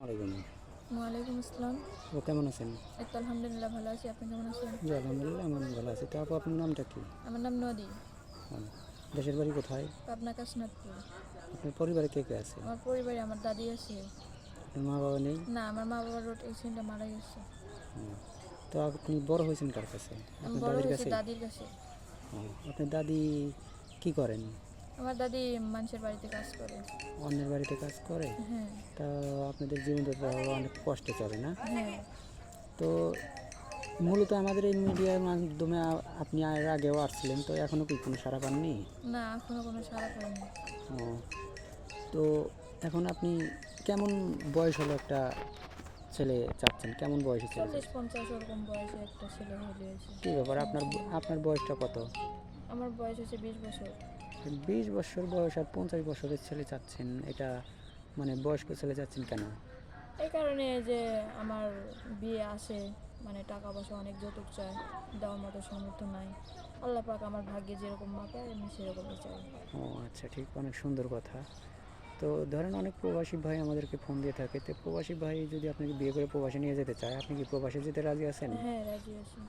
ওয়ালাইকুম। ওয়ালাইকুম আসসালাম। ও কেমন আছেন? এই তো আলহামদুলিল্লাহ ভালো আছি। আপনি কেমন আছেন? জি আলহামদুলিল্লাহ আমি ভালো আছি। তো আপু আপনার নামটা কি? আমার নাম নদী। ও, দেশের বাড়ি কোথায়? পাবনা কাশনাথপুর। আপনার পরিবারে কে কে আছে? আমার পরিবারে আমার দাদি আছে। আপনার মা বাবা নেই? না, আমার মা বাবার রোড অ্যাক্সিডেন্টে মারা গেছে। ও, তো আপনি বড় হয়েছেন কার কাছে? আমি আপনার বড় দাদির হয়েছি কাছে? দাদির কাছে। ও, আপনার দাদি কি করেন? আমার দাদি মানুষের বাড়িতে কাজ করে। অন্যের বাড়িতে কাজ করে? হ্যাঁ। তা আপনাদের জীবনটা অনেক কষ্টে চলে না? হ্যাঁ। তো মূলত আমাদের এই মিডিয়ার মাধ্যমে আপনি এর আগেও আসছিলেন, তো এখনও কি কোনো সাড়া পাননি? না, এখনো কোনো সাড়া পাইনি। ও, তো এখন আপনি কেমন বয়স হলো একটা ছেলে চাচ্ছেন? কেমন বয়সী ছেলে 40-50 ওরকম বয়সে একটা ছেলে হলে হয়েছে। কী ব্যাপার? আপনার আপনার বয়সটা কত? আমার বয়স হচ্ছে 20 বছর। 20 বছর বয়স আর 50 বছরের ছেলে চাচ্ছেন, এটা মানে বয়স্ক ছেলে চাচ্ছেন কেন? এই কারণে যে আমার বিয়ে আসে, মানে টাকা পয়সা অনেক যৌতুক চায়, দেওয়ার মতো সামর্থ্য নাই। আল্লাহ পাক আমার ভাগ্যে যেরকম মাপে আমি সেরকমই চাই। ও আচ্ছা, ঠিক, অনেক সুন্দর কথা। তো ধরেন অনেক প্রবাসী ভাই আমাদেরকে ফোন দিয়ে থাকে, তো প্রবাসী ভাই যদি আপনাকে বিয়ে করে প্রবাসে নিয়ে যেতে চায়, আপনি কি প্রবাসে যেতে রাজি আছেন? হ্যাঁ, রাজি আছি।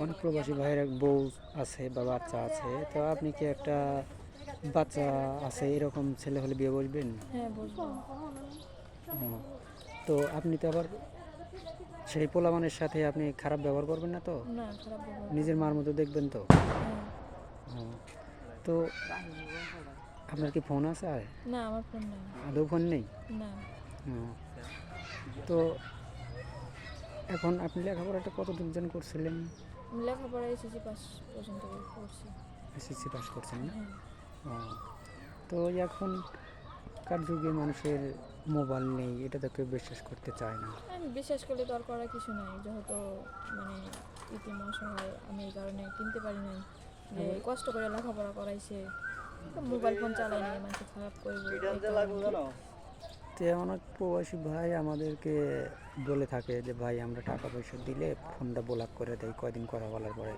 অনেক প্রবাসী ভাইয়ের এক বউ আছে বা বাচ্চা আছে, তো আপনি কি একটা বাচ্চা আছে এরকম ছেলে হলে বিয়ে বসবেন? হ্যাঁ, বুঝবো। ও, তো আপনি তো আবার সেই পোলামানের সাথে আপনি খারাপ ব্যবহার করবেন না তো? না, খারাপ ব্যবহার নিজের করবো মার না। মতো দেখবেন তো? হ্যাঁ। ও, তো আপনার কি ফোন আছে? আর না, আমার ফোন নাই। আদৌ ফোন নেই? না, ও, তো এখন আপনি লেখাপড়াটা কতদূর যেন করছিলেন? আমি লেখাপড়া এসএসসি পাস পর্যন্ত করছি। এসএসসি পাস করছেন না? হ্যাঁ। ও, তো এখনকার যুগে মানুষের মোবাইল নেই, এটা তো কেউ বিশ্বাস করতে চায় না। আমি বিশ্বাস করলে তো আর করার কিছু নাই, যেহেতু মানে ইতিম অসহায় আমি এই কারণে কিনতে পারি নাই, যে কষ্ট করে লেখাপড়া করাইছে, মোবাইল ফোন চালাই নাই, মানুষ খারাপ করবো এই কারণে। তো অনেক প্রবাসী ভাই আমাদেরকে বলে থাকে যে ভাই আমরা টাকা পয়সা দিলে ফোনটা ব্লক করে দেয় কয়দিন কথা বলার পরে,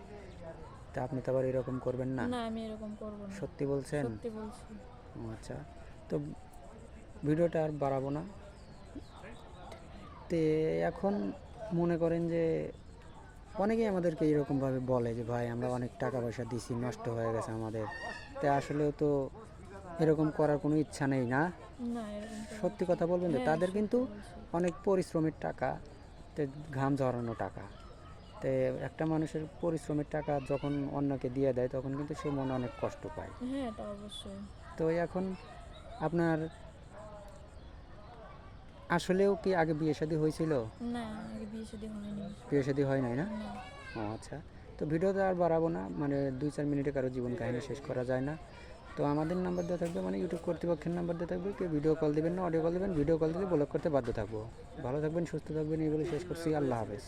তা আপনি তো আবার এরকম করবেন না? না, আমি এরকম করবো না। সত্যি বলছেন? সত্যি বলছি। ও আচ্ছা, তো ভিডিওটা আর বাড়াবো না। তে এখন মনে করেন যে অনেকেই আমাদেরকে এরকমভাবে বলে যে ভাই আমরা অনেক টাকা পয়সা দিছি, নষ্ট হয়ে গেছে আমাদের, তা আসলেও তো এরকম করার কোনো ইচ্ছা নেই না? না, এরকম করার সত্যি ইচ্ছা- কথা বলবেন তো, হ্যাঁ, তাদের সত্যি কিন্তু বলছি। অনেক পরিশ্রমের টাকা, তে ঘাম ঝরানো টাকা, তে একটা মানুষের পরিশ্রমের টাকা যখন অন্যকে দিয়ে দেয় তখন কিন্তু সে মনে অনেক কষ্ট পায়। হ্যাঁ, তা অবশ্যই। তো এখন আপনার আসলেও কি আগে বিয়ে শাদী হয়েছিল? না, আগে বিয়ে শাদী হয়নি। বিয়ে শাদী হয় নাই না? না। ও আচ্ছা, তো ভিডিওতে আর বাড়াবো না, মানে 2-4 মিনিটে কারো জীবন কাহিনী শেষ করা যায় না। তো আমাদের নাম্বার দেওয়া থাকবে, মানে ইউটিউব কর্তৃপক্ষের নাম্বার দেওয়া থাকবে, কেউ ভিডিও কল দেবেন না, অডিও কল দেবেন, ভিডিও কল দিলে ব্লক করতে বাধ্য থাকবো। ভালো থাকবেন, সুস্থ থাকবেন, এই বলে শেষ করছি। আল্লাহ হাফেজ।